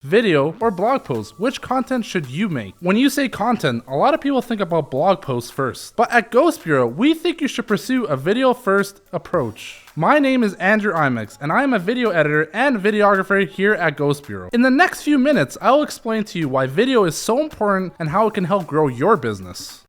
Video or blog posts? Which content should you make? When you say content, a lot of people think about blog posts first. But at Ghost Bureau, we think you should pursue a video first approach. My name is Andrew Imex, and I am a video editor and videographer here at Ghost Bureau. In the next few minutes, I will explain to you why video is so important and how it can help grow your business.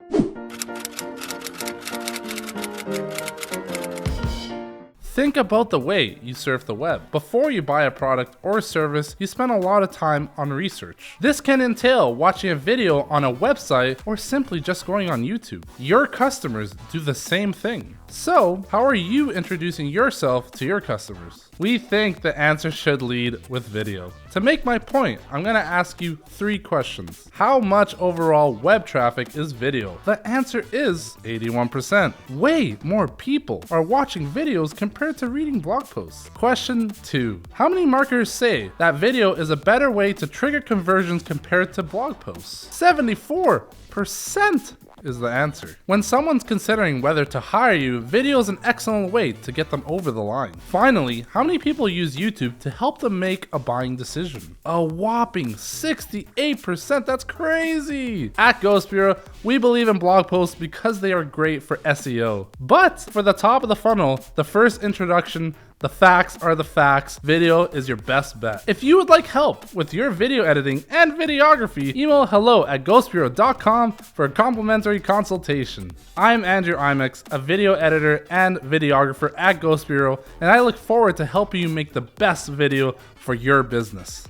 Think about the way you surf the web. Before you buy a product or service, you spend a lot of time on research. This can entail watching a video on a website or simply just going on YouTube. Your customers do the same thing. So, how are you introducing yourself to your customers? We think the answer should lead with video. To make my point, I'm going to ask you 3 questions. How much overall web traffic is video? The answer is 81%. Way more people are watching videos compared to reading blog posts. Question 2. How many marketers say that video is a better way to trigger conversions compared to blog posts? 74% is the answer. When someone's considering whether to hire you, video is an excellent way to get them over the line. Finally, how many people use YouTube to help them make a buying decision? A whopping 68%, that's crazy! At Ghost Bureau, we believe in blog posts because they are great for SEO. But for the top of the funnel, the first introduction, the facts are the facts. Video is your best bet. If you would like help with your video editing and videography, email hello@ghostbureau.com for a complimentary consultation. I'm Andrew Imex, a video editor and videographer at Ghost Bureau, and I look forward to helping you make the best video for your business.